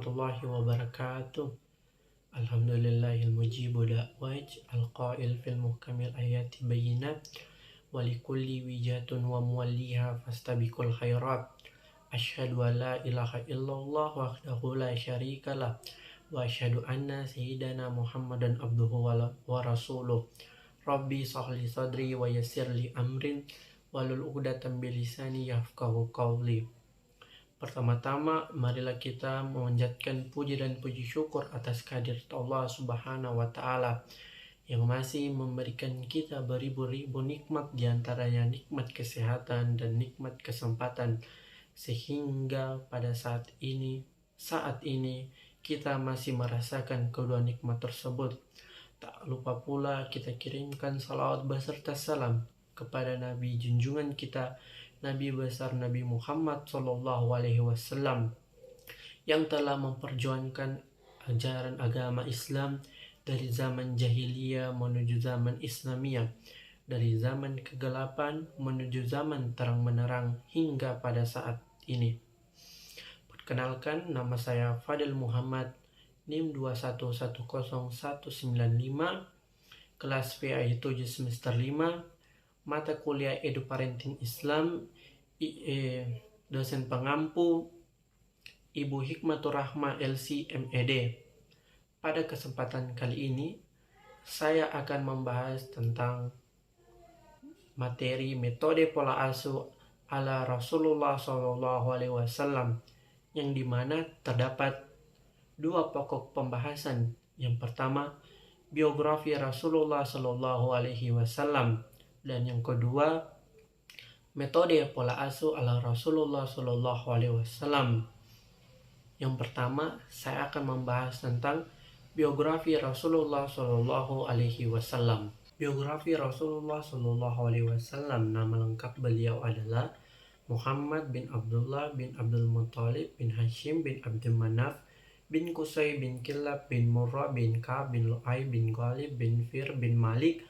warahmatullahi wabarakatuh. Alhamdulillahil mujibu da'waj al-qail fil muhkamil ayati bayinat walikulli wijatun wa muwalliha fastabiqul khairat. Asyhadu an la ilaha illallah wahdahu la syarikalah wa asyhadu anna sayyidana Muhammadan abduhu wa rasuluh. Rabbi sahli sadri wa yassir li amrin walul 'uqdatam bilisani yafqahu qawli. Pertama-tama, marilah kita memanjatkan puji dan puji syukur atas kehadirat Allah Subhanahu wa Ta'ala yang masih memberikan kita beribu-ribu nikmat, diantaranya nikmat kesehatan dan nikmat kesempatan, sehingga pada saat ini kita masih merasakan kedua nikmat tersebut. Tak lupa pula kita kirimkan salawat beserta salam kepada Nabi junjungan kita, Nabi besar Nabi Muhammad SAW, yang telah memperjuangkan ajaran agama Islam dari zaman jahiliyah menuju zaman Islamiyah, dari zaman kegelapan menuju zaman terang menerang hingga pada saat ini. Perkenalkan, nama saya Fadil Muhammad, NIM 2110195, kelas PAI 7 semester 5, mata kuliah Edu Parenting Islam, dosen pengampu Ibu Hikmatur Rahmah LC MED. Pada kesempatan kali ini, saya akan membahas tentang materi metode pola asuh ala Rasulullah SAW, yang dimana terdapat dua pokok pembahasan. Yang pertama, biografi Rasulullah SAW, dan yang kedua, metode pola asuh ala Rasulullah SAW. Yang pertama, saya akan membahas tentang biografi Rasulullah SAW. Biografi Rasulullah SAW, nama lengkap beliau adalah Muhammad bin Abdullah bin Abdul Muttalib bin Hashim bin Abdul Manaf bin Qusay bin Kilab bin Murrah bin Ka'ab bin Lu'ay bin Ghalib bin Fir bin Malik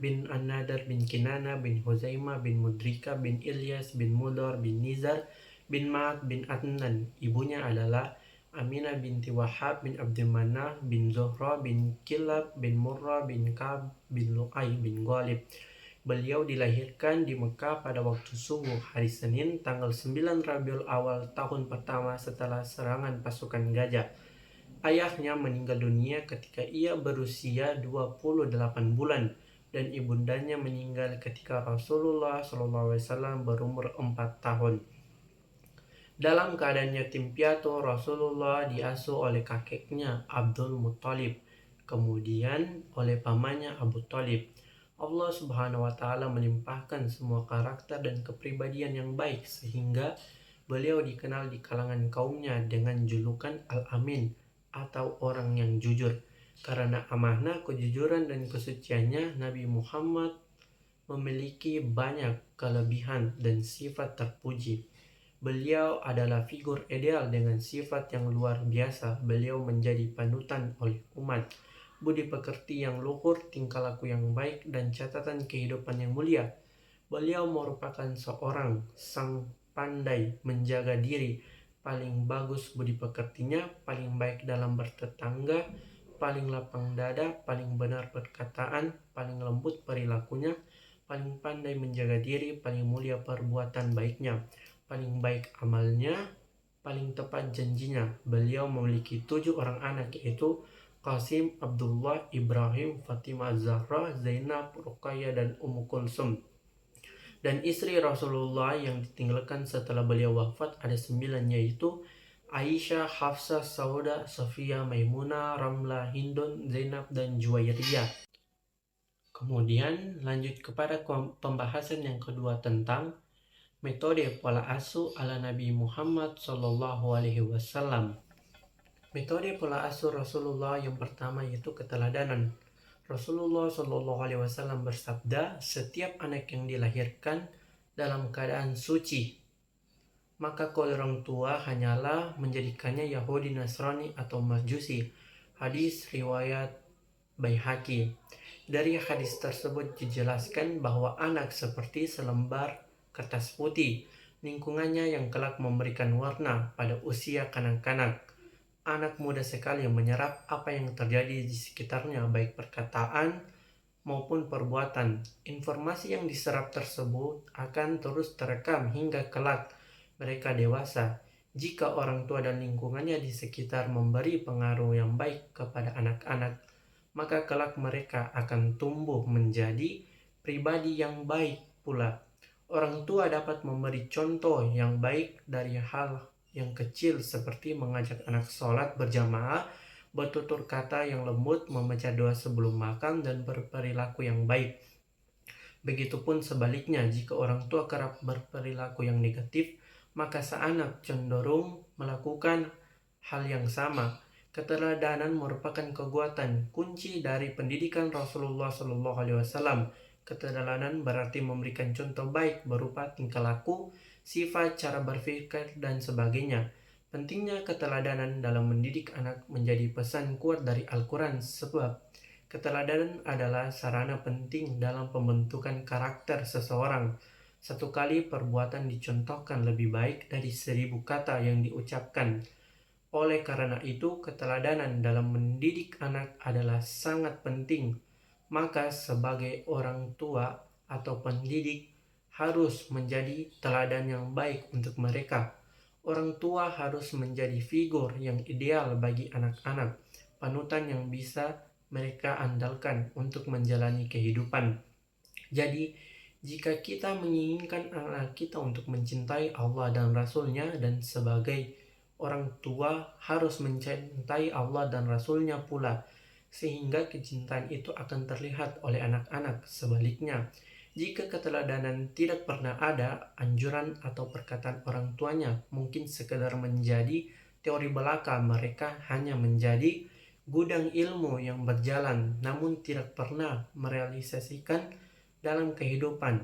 bin An-Nadar bin Kinana bin Huzaimah bin Mudrika bin Ilyas bin Mudar bin Nizar bin Ma'ad bin Adnan. Ibunya adalah Aminah binti Wahab bin Abdul Manaf bin Zuhra bin Kilab bin Murrah bin Ka'ab bin Lu'ay bin Ghalib. Beliau dilahirkan di Mekah pada waktu subuh hari Senin tanggal 9 Rabiul Awal tahun pertama setelah serangan pasukan Gajah. Ayahnya meninggal dunia ketika ia berusia 28 bulan dan ibundanya meninggal ketika Rasulullah SAW berumur 4 tahun. Dalam keadaan yatim piatu, Rasulullah diasuh oleh kakeknya Abdul Muttalib, kemudian oleh pamannya Abu Thalib. Allah Subhanahu wa Ta'ala melimpahkan semua karakter dan kepribadian yang baik sehingga beliau dikenal di kalangan kaumnya dengan julukan Al-Amin atau orang yang jujur. Karena amanah, kejujuran dan kesuciannya, Nabi Muhammad memiliki banyak kelebihan dan sifat terpuji. Beliau adalah figur ideal dengan sifat yang luar biasa. Beliau menjadi panutan oleh umat, budi pekerti yang luhur, tingkah laku yang baik, dan catatan kehidupan yang mulia. Beliau merupakan seorang sang pandai menjaga diri, paling bagus budi pekertinya, paling baik dalam bertetangga, paling lapang dada, paling benar perkataan, paling lembut perilakunya, paling pandai menjaga diri, paling mulia perbuatan baiknya, paling baik amalnya, paling tepat janjinya. Beliau memiliki 7 orang anak, yaitu Qasim, Abdullah, Ibrahim, Fatimah Zahra, Zainab, Ruqayyah, dan Ummu Kulsum. Dan istri Rasulullah yang ditinggalkan setelah beliau wafat ada 9, yaitu Aisyah, Hafsah, Sauda, Sofia, Maimunah, Ramlah, Hindun, Zainab, dan Juwairiyah. Kemudian lanjut kepada pembahasan yang kedua tentang metode pola asuh ala Nabi Muhammad SAW. Metode pola asuh Rasulullah yang pertama yaitu keteladanan. Rasulullah SAW bersabda, setiap anak yang dilahirkan dalam keadaan suci, maka orang tua hanyalah menjadikannya Yahudi, Nasrani, atau Majusi. Hadis riwayat Baihaqi. Dari hadis tersebut dijelaskan bahwa anak seperti selembar kertas putih, lingkungannya yang kelak memberikan warna pada usia kanak-kanak. anak mudah sekali menyerap apa yang terjadi di sekitarnya, baik perkataan maupun perbuatan. Informasi yang diserap tersebut akan terus terekam hingga kelak mereka dewasa. Jika orang tua dan lingkungannya di sekitar memberi pengaruh yang baik kepada anak-anak, maka kelak mereka akan tumbuh menjadi pribadi yang baik pula. Orang tua dapat memberi contoh yang baik dari hal yang kecil seperti mengajak anak sholat berjamaah, bertutur kata yang lembut, membaca doa sebelum makan, dan berperilaku yang baik. Begitupun sebaliknya, jika orang tua kerap berperilaku yang negatif, maka sang anak cenderung melakukan hal yang sama. Keteladanan merupakan kekuatan kunci dari pendidikan Rasulullah SAW. Keteladanan berarti memberikan contoh baik berupa tingkah laku, sifat, cara berpikir, dan sebagainya. Pentingnya keteladanan dalam mendidik anak menjadi pesan kuat dari Al-Quran, sebab keteladanan adalah sarana penting dalam pembentukan karakter seseorang. Satu kali perbuatan dicontohkan lebih baik dari 1000 kata yang diucapkan. Oleh karena itu, keteladanan dalam mendidik anak adalah sangat penting. Maka sebagai orang tua atau pendidik harus menjadi teladan yang baik untuk mereka. Orang tua harus menjadi figur yang ideal bagi anak-anak, panutan yang bisa mereka andalkan untuk menjalani kehidupan. Jadi, jika kita menginginkan anak kita untuk mencintai Allah dan Rasul-Nya, dan sebagai orang tua harus mencintai Allah dan Rasul-Nya pula, sehingga kecintaan itu akan terlihat oleh anak-anak. Sebaliknya, jika keteladanan tidak pernah ada, anjuran atau perkataan orang tuanya mungkin sekedar menjadi teori belaka. Mereka hanya menjadi gudang ilmu yang berjalan namun tidak pernah merealisasikan dalam kehidupan.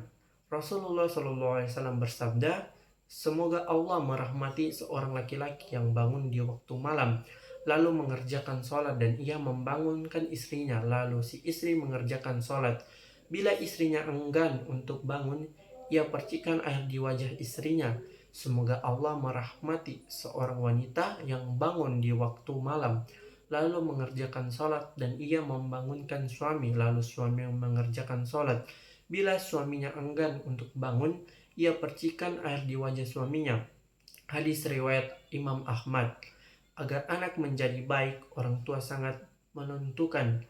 Rasulullah SAW bersabda, "Semoga Allah merahmati seorang laki-laki yang bangun di waktu malam, lalu mengerjakan sholat, dan ia membangunkan istrinya, lalu si istri mengerjakan sholat. Bila istrinya enggan untuk bangun, ia percikan air di wajah istrinya. Semoga Allah merahmati seorang wanita yang bangun di waktu malam, lalu mengerjakan sholat, dan ia membangunkan suami, lalu suami mengerjakan sholat. Bila suaminya enggan untuk bangun, ia percikan air di wajah suaminya." Hadis riwayat Imam Ahmad. Agar anak menjadi baik, orang tua sangat menentukan.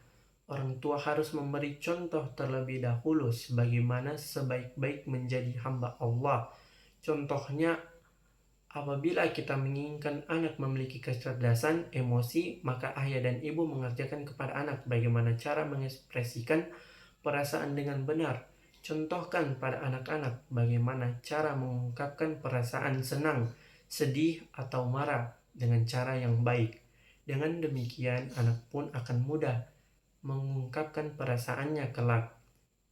Orang tua harus memberi contoh terlebih dahulu sebagaimana sebaik-baik menjadi hamba Allah. Contohnya, apabila kita menginginkan anak memiliki kecerdasan emosi, maka ayah dan ibu mengerjakan kepada anak bagaimana cara mengekspresikan perasaan dengan benar. Contohkan pada anak-anak bagaimana cara mengungkapkan perasaan senang, sedih, atau marah dengan cara yang baik. Dengan demikian, anak pun akan mudah mengungkapkan perasaannya kelak.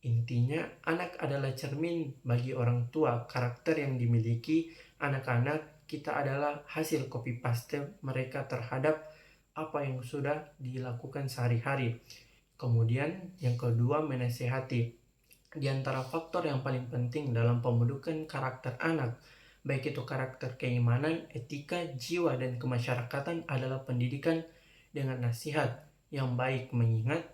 Intinya, anak adalah cermin bagi orang tua. Karakter yang dimiliki anak-anak kita adalah hasil copy paste mereka terhadap apa yang sudah dilakukan sehari-hari. Kemudian yang kedua, menasihati. Di antara faktor yang paling penting dalam pembentukan karakter anak, baik itu karakter keimanan, etika, jiwa, dan kemasyarakatan, adalah pendidikan dengan nasihat yang baik, mengingat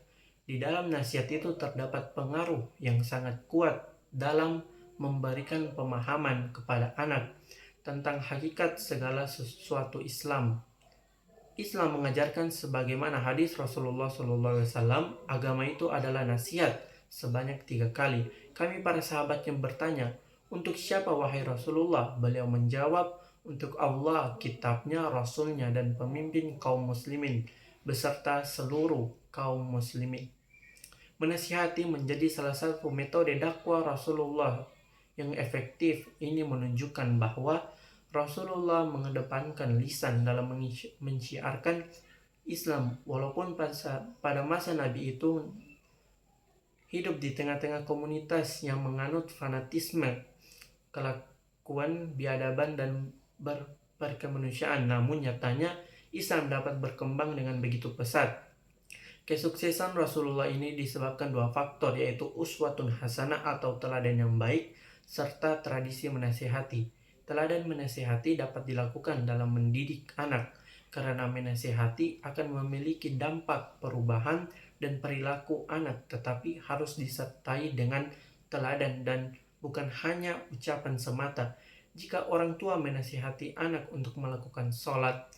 di dalam nasihat itu terdapat pengaruh yang sangat kuat dalam memberikan pemahaman kepada anak tentang hakikat segala sesuatu Islam. Islam mengajarkan sebagaimana hadis Rasulullah SAW, agama itu adalah nasihat sebanyak 3 kali. Kami para sahabatnya bertanya, "Untuk siapa wahai Rasulullah?" Beliau menjawab, "Untuk Allah, kitabnya, Rasulnya, dan pemimpin kaum muslimin beserta seluruh kaum muslimin." Menasihati menjadi salah satu metode dakwah Rasulullah yang efektif. Ini menunjukkan bahwa Rasulullah mengedepankan lisan dalam menciarkan Islam, walaupun pada masa Nabi itu hidup di tengah-tengah komunitas yang menganut fanatisme, kelakuan biadaban, dan berkemanusiaan. Namun nyatanya Islam dapat berkembang dengan begitu pesat. Kesuksesan Rasulullah ini disebabkan 2 faktor, yaitu uswatun hasanah atau teladan yang baik, serta tradisi menasihati. Teladan menasihati dapat dilakukan dalam mendidik anak, karena menasihati akan memiliki dampak perubahan dan perilaku anak, tetapi harus disertai dengan teladan dan bukan hanya ucapan semata. Jika orang tua menasihati anak untuk melakukan sholat,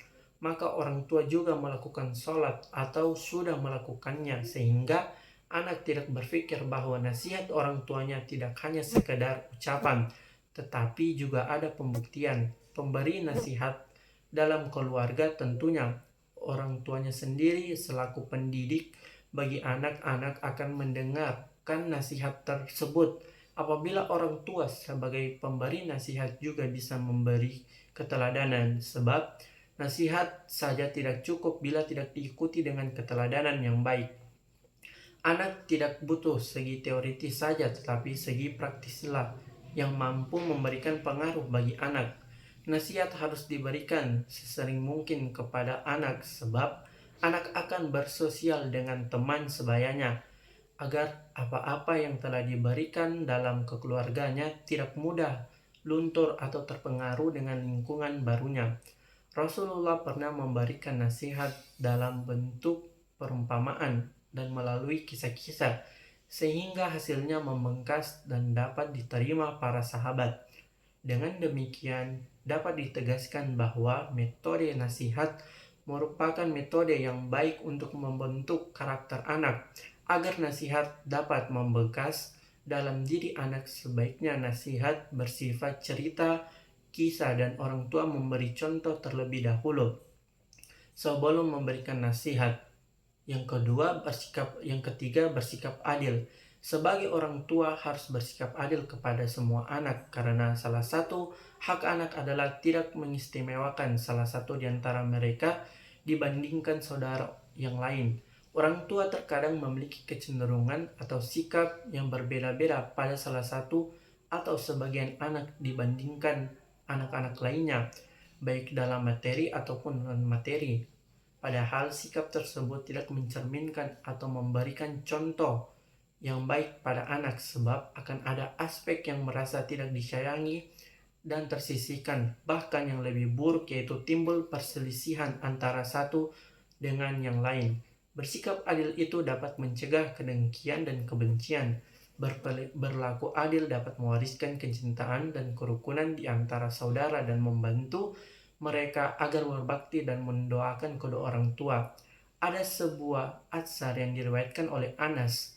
maka orang tua juga melakukan sholat atau sudah melakukannya, sehingga anak tidak berpikir bahwa nasihat orang tuanya tidak hanya sekedar ucapan, tetapi juga ada pembuktian. Pemberi nasihat dalam keluarga tentunya orang tuanya sendiri selaku pendidik bagi anak-anak akan mendengarkan nasihat tersebut. Apabila orang tua sebagai pemberi nasihat juga bisa memberi keteladanan, sebab nasihat saja tidak cukup bila tidak diikuti dengan keteladanan yang baik. Anak tidak butuh segi teoritis saja, tetapi segi praktislah yang mampu memberikan pengaruh bagi anak. Nasihat harus diberikan sesering mungkin kepada anak, sebab anak akan bersosial dengan teman sebayanya, agar apa-apa yang telah diberikan dalam keluarganya tidak mudah luntur atau terpengaruh dengan lingkungan barunya. Rasulullah pernah memberikan nasihat dalam bentuk perumpamaan dan melalui kisah-kisah, sehingga hasilnya membengkas dan dapat diterima para sahabat. Dengan demikian, dapat ditegaskan bahwa metode nasihat merupakan metode yang baik untuk membentuk karakter anak. Agar nasihat dapat membekas dalam diri anak, sebaiknya nasihat bersifat cerita, kisah, dan orang tua memberi contoh terlebih dahulu sebelum memberikan nasihat. Yang ketiga, bersikap adil. Sebagai orang tua harus bersikap adil kepada semua anak, karena salah satu hak anak adalah tidak mengistimewakan salah satu di antara mereka dibandingkan saudara yang lain. Orang tua terkadang memiliki kecenderungan atau sikap yang berbeda-beda pada salah satu atau sebagian anak dibandingkan anak-anak lainnya, baik dalam materi ataupun non-materi. Padahal sikap tersebut tidak mencerminkan atau memberikan contoh yang baik pada anak, sebab akan ada aspek yang merasa tidak disayangi dan tersisihkan. Bahkan yang lebih buruk, yaitu timbul perselisihan antara satu dengan yang lain. Bersikap adil itu dapat mencegah kedengkian dan kebencian. Berlaku adil dapat mewariskan kecintaan dan kerukunan di antara saudara dan membantu mereka agar berbakti dan mendoakan kedua orang tua. Ada sebuah atsar yang diriwayatkan oleh Anas.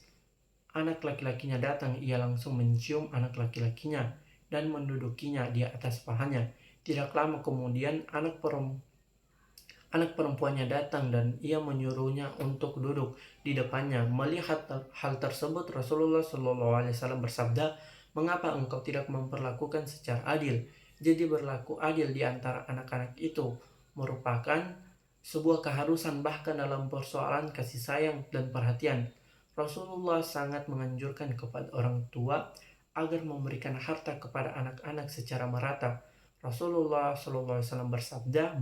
Anak laki-lakinya datang, ia langsung mencium anak laki-lakinya dan mendudukinya di atas pahanya. Tidak lama kemudian anak perempuannya datang dan ia menyuruhnya untuk duduk di depannya. Melihat hal tersebut, Rasulullah SAW bersabda, "Mengapa engkau tidak memperlakukan secara adil?" Jadi berlaku adil di antara anak-anak itu merupakan sebuah keharusan bahkan dalam persoalan kasih sayang dan perhatian. Rasulullah sangat menganjurkan kepada orang tua agar memberikan harta kepada anak-anak secara merata. Rasulullah SAW bersabda,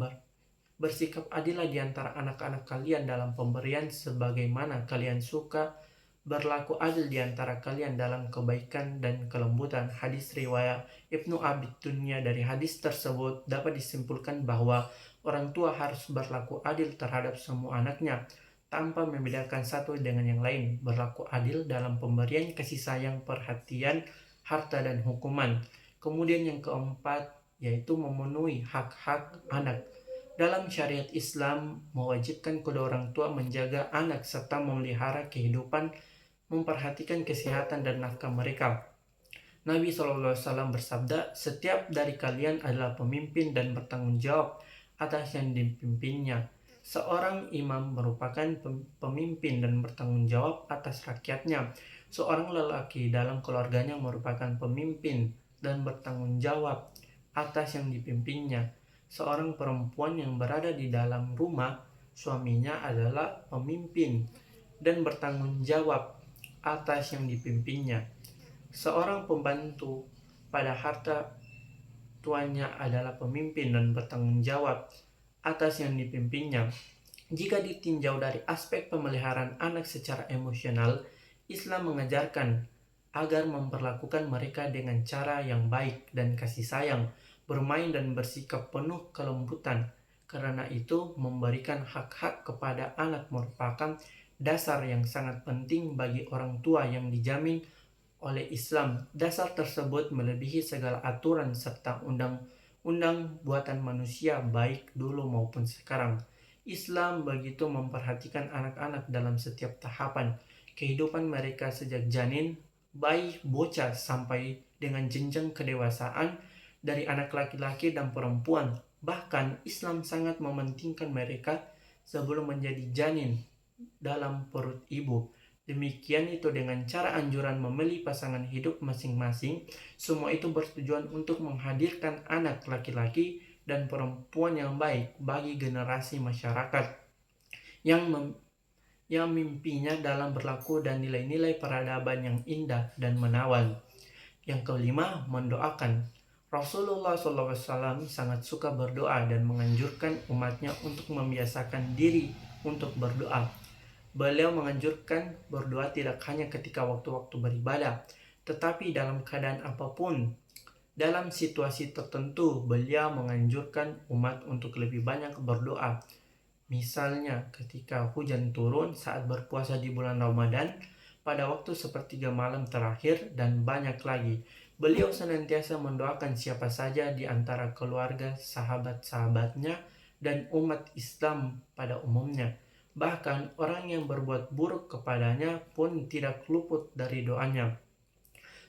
"Bersikap adillah di antara anak-anak kalian dalam pemberian sebagaimana kalian suka. Berlaku adil di antara kalian dalam kebaikan dan kelembutan." Hadis riwayat Ibnu Abi Dunya. Dari hadis tersebut dapat disimpulkan bahwa orang tua harus berlaku adil terhadap semua anaknya tanpa membedakan satu dengan yang lain. Berlaku adil dalam pemberian kasih sayang, perhatian, harta, dan hukuman. Kemudian yang keempat, yaitu memenuhi hak-hak anak. Dalam syariat Islam mewajibkan kedua orang tua menjaga anak serta memelihara kehidupan, memperhatikan kesehatan dan nafkah mereka. Nabi SAW bersabda, "Setiap dari kalian adalah pemimpin dan bertanggung jawab atas yang dipimpinnya." Seorang imam merupakan pemimpin dan bertanggung jawab atas rakyatnya. Seorang lelaki dalam keluarganya merupakan pemimpin dan bertanggung jawab atas yang dipimpinnya. Seorang perempuan yang berada di dalam rumah suaminya adalah pemimpin dan bertanggung jawab atas yang dipimpinnya. Seorang pembantu pada harta tuannya adalah pemimpin dan bertanggung jawab atas yang dipimpinnya. Jika ditinjau dari aspek pemeliharaan anak secara emosional, Islam mengajarkan agar memperlakukan mereka dengan cara yang baik dan kasih sayang, bermain dan bersikap penuh kelembutan. Karena itu, memberikan hak-hak kepada anak merupakan dasar yang sangat penting bagi orang tua yang dijamin oleh Islam. Dasar tersebut melebihi segala aturan serta undang-undang buatan manusia baik dulu maupun sekarang. Islam begitu memperhatikan anak-anak dalam setiap tahapan kehidupan mereka sejak janin, bayi, bocah sampai dengan jenjang kedewasaan dari anak laki-laki dan perempuan. Bahkan Islam sangat mementingkan mereka sebelum menjadi janin dalam perut ibu. Demikian itu dengan cara anjuran memilih pasangan hidup masing-masing, semua itu bertujuan untuk menghadirkan anak laki-laki dan perempuan yang baik bagi generasi masyarakat yang mimpinya dalam berlaku dan nilai-nilai peradaban yang indah dan menawan. Yang kelima, mendoakan. Rasulullah SAW sangat suka berdoa dan menganjurkan umatnya untuk membiasakan diri untuk berdoa. Beliau menganjurkan berdoa tidak hanya ketika waktu-waktu beribadah, tetapi dalam keadaan apapun. Dalam situasi tertentu, beliau menganjurkan umat untuk lebih banyak berdoa. Misalnya ketika hujan turun saat berpuasa di bulan Ramadan, pada waktu sepertiga malam terakhir, dan banyak lagi. Beliau senantiasa mendoakan siapa saja di antara keluarga, sahabat-sahabatnya, dan umat Islam pada umumnya. Bahkan orang yang berbuat buruk kepadanya pun tidak luput dari doanya.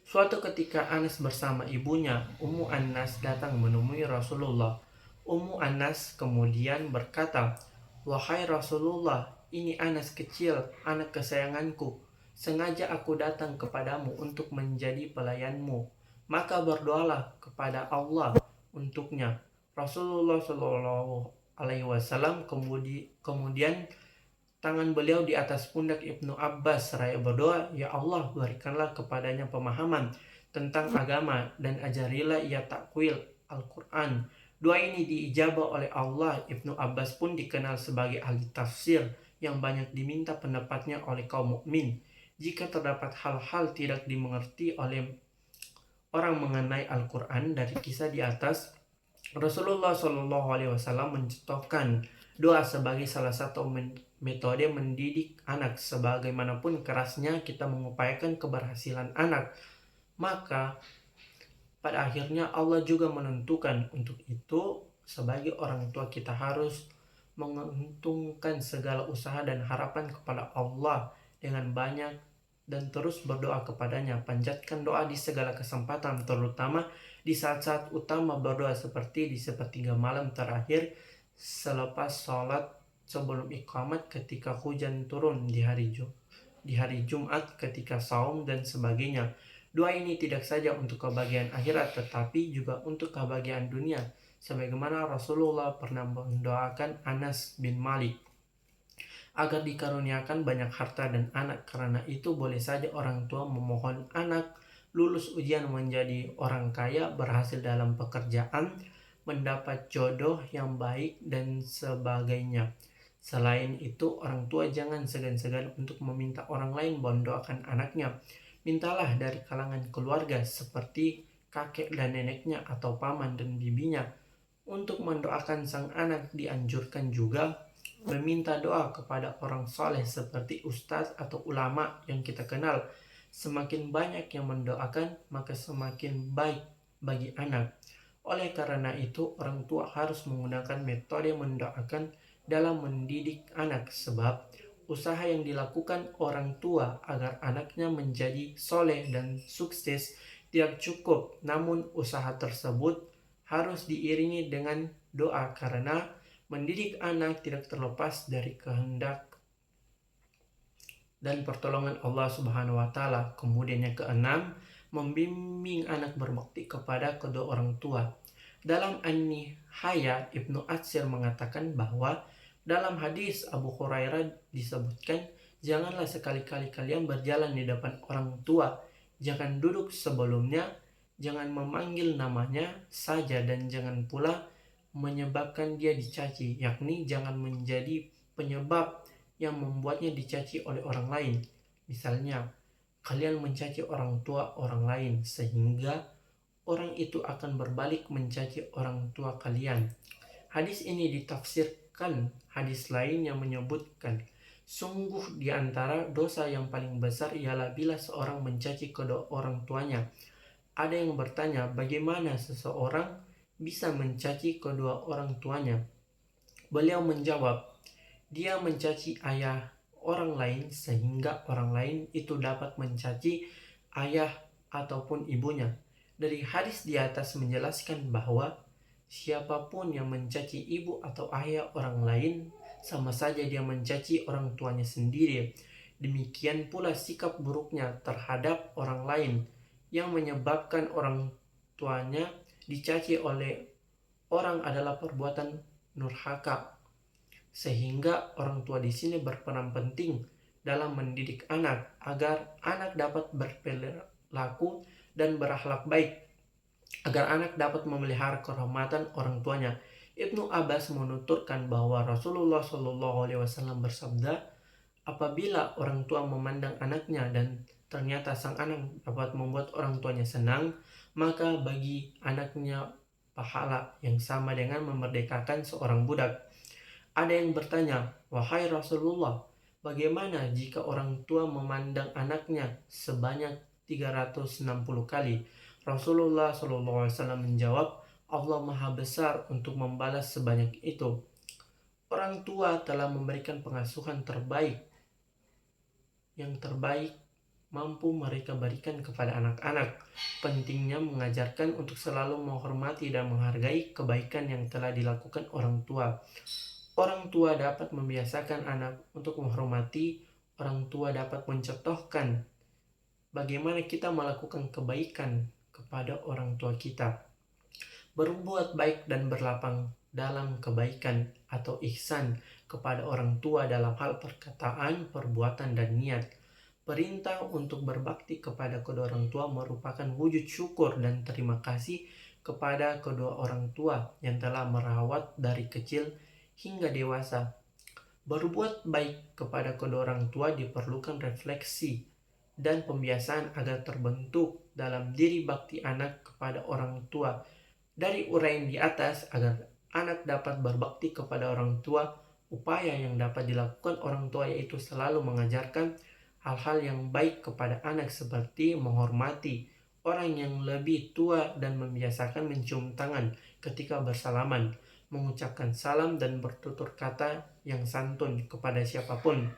Suatu ketika Anas bersama ibunya, Ummu Anas, datang menemui Rasulullah. Ummu Anas kemudian berkata, "Wahai Rasulullah, ini Anas kecil, anak kesayanganku. Sengaja aku datang kepadamu untuk menjadi pelayanmu. Maka berdoalah kepada Allah untuknya." Rasulullah SAW kemudian tangan beliau di atas pundak Ibnu Abbas seraya berdoa, "Ya Allah, berikanlah kepadanya pemahaman tentang agama dan ajarilah ia takwil Al-Quran." Doa ini diijabah oleh Allah. Ibnu Abbas pun dikenal sebagai ahli tafsir yang banyak diminta pendapatnya oleh kaum mukmin. Jika terdapat hal-hal tidak dimengerti oleh orang mengenai Al-Quran dari kisah di atas, Rasulullah SAW mencontohkan doa sebagai salah satu metode mendidik anak. Sebagaimanapun kerasnya kita mengupayakan keberhasilan anak, maka pada akhirnya Allah juga menentukan untuk itu. Sebagai orang tua kita harus menguntungkan segala usaha dan harapan kepada Allah dengan banyak dan terus berdoa kepadanya. Panjatkan doa di segala kesempatan, terutama di saat-saat utama berdoa seperti di sepertiga malam terakhir selepas sholat sebelum iqamat, ketika hujan turun di hari Jumat, ketika saum dan sebagainya. Doa ini tidak saja untuk kebahagiaan akhirat, tetapi juga untuk kebahagiaan dunia, sebagaimana Rasulullah pernah mendoakan Anas bin Malik agar dikaruniakan banyak harta dan anak. Karena itu boleh saja orang tua memohon anak lulus ujian menjadi orang kaya, berhasil dalam pekerjaan, mendapat jodoh yang baik, dan sebagainya. Selain itu, orang tua jangan segan-segan untuk meminta orang lain mendoakan anaknya. Mintalah dari kalangan keluarga seperti kakek dan neneknya atau paman dan bibinya. Untuk mendoakan sang anak dianjurkan juga meminta doa kepada orang soleh seperti ustadz atau ulama yang kita kenal. Semakin banyak yang mendoakan, maka semakin baik bagi anak. Oleh karena itu, orang tua harus menggunakan metode mendoakan dalam mendidik anak, sebab usaha yang dilakukan orang tua agar anaknya menjadi soleh dan sukses tidak cukup, namun usaha tersebut harus diiringi dengan doa, karena mendidik anak tidak terlepas dari kehendak dan pertolongan Allah Subhanahu wa Ta'ala. Kemudian yang keenam, membimbing anak berbakti kepada kedua orang tua. Dalam An-Nihaya, Ibnu Atsir mengatakan bahwa dalam hadis Abu Hurairah disebutkan, "Janganlah sekali-kali kalian berjalan di depan orang tua, jangan duduk sebelumnya, jangan memanggil namanya saja, dan jangan pula menyebabkan dia dicaci," yakni jangan menjadi penyebab yang membuatnya dicaci oleh orang lain. Misalnya, kalian mencaci orang tua orang lain sehingga orang itu akan berbalik mencaci orang tua kalian. Hadis ini ditafsirkan hadis lain yang menyebutkan, sungguh di antara dosa yang paling besar ialah bila seorang mencaci kedua orang tuanya. Ada yang bertanya, bagaimana seseorang bisa mencaci kedua orang tuanya? Beliau menjawab, dia mencaci ayah orang lain sehingga orang lain itu dapat mencaci ayah ataupun ibunya. Dari hadis di atas menjelaskan bahwa siapapun yang mencaci ibu atau ayah orang lain sama saja dia mencaci orang tuanya sendiri. Demikian pula sikap buruknya terhadap orang lain yang menyebabkan orang tuanya dicaci oleh orang adalah perbuatan nurhaka. Sehingga orang tua di sini berperan penting dalam mendidik anak agar anak dapat berperilaku dan berakhlak baik, agar anak dapat memelihara kehormatan orang tuanya. Ibnu Abbas menuturkan bahwa Rasulullah Shallallahu Alaihi Wasallam bersabda, apabila orang tua memandang anaknya dan ternyata sang anak dapat membuat orang tuanya senang, maka bagi anaknya pahala yang sama dengan memerdekakan seorang budak. Ada yang bertanya, wahai Rasulullah, bagaimana jika orang tua memandang anaknya sebanyak 360 kali? Rasulullah SAW menjawab, Allah Maha Besar untuk membalas sebanyak itu. Orang tua telah memberikan pengasuhan terbaik, yang terbaik mampu mereka berikan kepada anak-anak. Pentingnya mengajarkan untuk selalu menghormati dan menghargai kebaikan yang telah dilakukan orang tua. Orang tua dapat membiasakan anak untuk menghormati, orang tua dapat mencontohkan bagaimana kita melakukan kebaikan kepada orang tua kita. Berbuat baik dan berlapang dalam kebaikan atau ihsan kepada orang tua dalam hal perkataan, perbuatan, dan niat. Perintah untuk berbakti kepada kedua orang tua merupakan wujud syukur dan terima kasih kepada kedua orang tua yang telah merawat dari kecil hingga dewasa. Berbuat baik kepada kedua orang tua diperlukan refleksi dan pembiasaan agar terbentuk dalam diri bakti anak kepada orang tua. Dari uraian di atas, agar anak dapat berbakti kepada orang tua, upaya yang dapat dilakukan orang tua yaitu selalu mengajarkan hal-hal yang baik kepada anak seperti menghormati orang yang lebih tua dan membiasakan mencium tangan ketika bersalaman, mengucapkan salam dan bertutur kata yang santun kepada siapapun.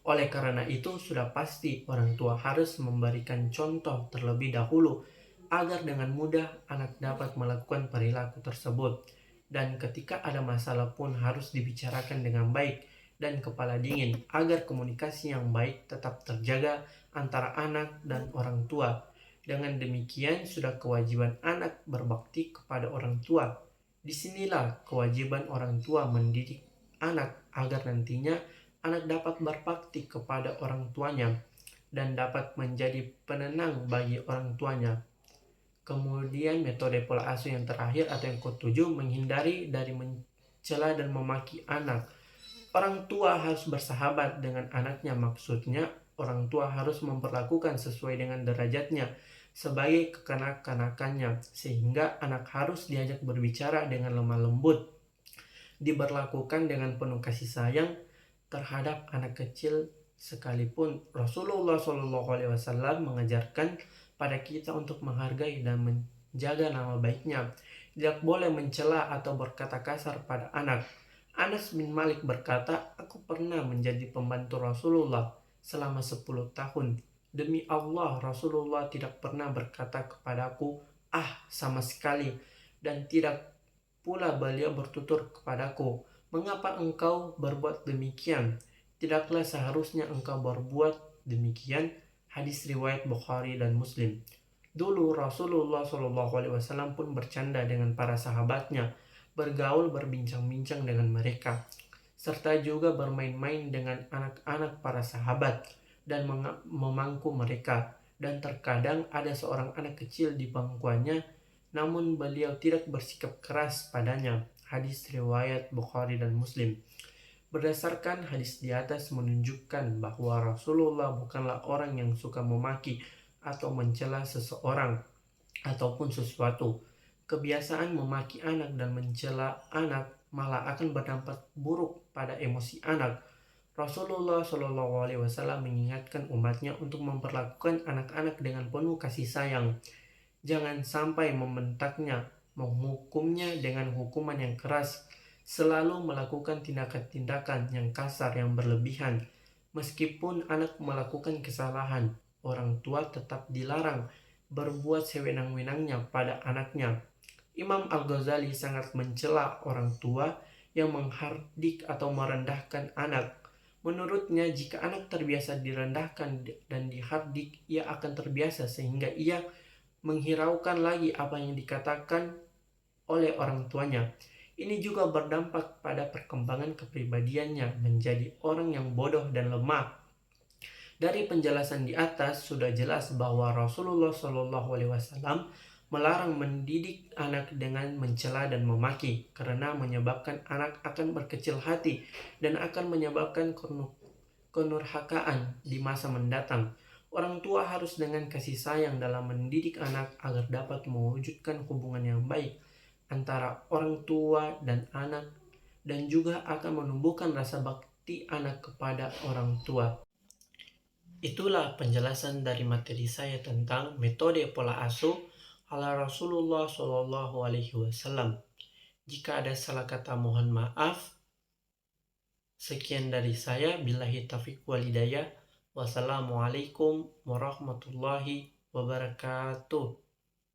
Oleh karena itu, sudah pasti orang tua harus memberikan contoh terlebih dahulu agar dengan mudah anak dapat melakukan perilaku tersebut. Dan ketika ada masalah pun harus dibicarakan dengan baik dan kepala dingin agar komunikasi yang baik tetap terjaga antara anak dan orang tua. Dengan demikian sudah kewajiban anak berbakti kepada orang tua. Disinilah kewajiban orang tua mendidik anak agar nantinya anak dapat berbakti kepada orang tuanya dan dapat menjadi penenang bagi orang tuanya. Kemudian metode pola asuh yang terakhir atau yang ketujuh, menghindari dari mencela dan memaki anak. Orang tua harus bersahabat dengan anaknya, maksudnya orang tua harus memperlakukan sesuai dengan derajatnya sebagai kekanak-kanakannya, sehingga anak harus diajak berbicara dengan lemah lembut, diberlakukan dengan penuh kasih sayang terhadap anak kecil sekalipun. Rasulullah SAW mengajarkan pada kita untuk menghargai dan menjaga nama baiknya. Tidak boleh mencela atau berkata kasar pada anak. Anas bin Malik berkata, aku pernah menjadi pembantu Rasulullah selama 10 tahun. Demi Allah, Rasulullah tidak pernah berkata kepadaku, sama sekali. Dan tidak pula beliau bertutur kepadaku, mengapa engkau berbuat demikian? Tidaklah seharusnya engkau berbuat demikian. Hadis riwayat Bukhari dan Muslim. Dulu Rasulullah SAW pun bercanda dengan para sahabatnya, bergaul berbincang-bincang dengan mereka, serta juga bermain-main dengan anak-anak para sahabat dan memangku mereka. Dan terkadang ada seorang anak kecil di bangkuannya, namun beliau tidak bersikap keras padanya. Hadis riwayat Bukhari dan Muslim. Berdasarkan hadis di atas menunjukkan bahwa Rasulullah bukanlah orang yang suka memaki atau mencela seseorang ataupun sesuatu. Kebiasaan memaki anak dan mencela anak malah akan berdampak buruk pada emosi anak. Rasulullah Shallallahu Alaihi Wasallam mengingatkan umatnya untuk memperlakukan anak-anak dengan penuh kasih sayang. Jangan sampai membentaknya, menghukumnya dengan hukuman yang keras, selalu melakukan tindakan-tindakan yang kasar yang berlebihan. Meskipun anak melakukan kesalahan, orang tua tetap dilarang berbuat sewenang-wenangnya pada anaknya. Imam Al-Ghazali sangat mencela orang tua yang menghardik atau merendahkan anak. Menurutnya, jika anak terbiasa direndahkan dan dihardik, ia akan terbiasa sehingga ia menghiraukan lagi apa yang dikatakan oleh orang tuanya. Ini juga berdampak pada perkembangan kepribadiannya menjadi orang yang bodoh dan lemah. Dari penjelasan di atas sudah jelas bahwa Rasulullah Shallallahu Alaihi Wasallam melarang mendidik anak dengan mencela dan memaki karena menyebabkan anak akan berkecil hati dan akan menyebabkan kenurhakaan di masa mendatang. Orang tua harus dengan kasih sayang dalam mendidik anak agar dapat mewujudkan hubungan yang baik antara orang tua dan anak dan juga akan menumbuhkan rasa bakti anak kepada orang tua. Itulah penjelasan dari materi saya tentang metode pola asuh ala Rasulullah Shallallahu Alaihi Wasallam. Jika ada salah kata mohon maaf. Sekian dari saya. Billahi taufiq wal hidayah. Wassalamualaikum warahmatullahi wabarakatuh.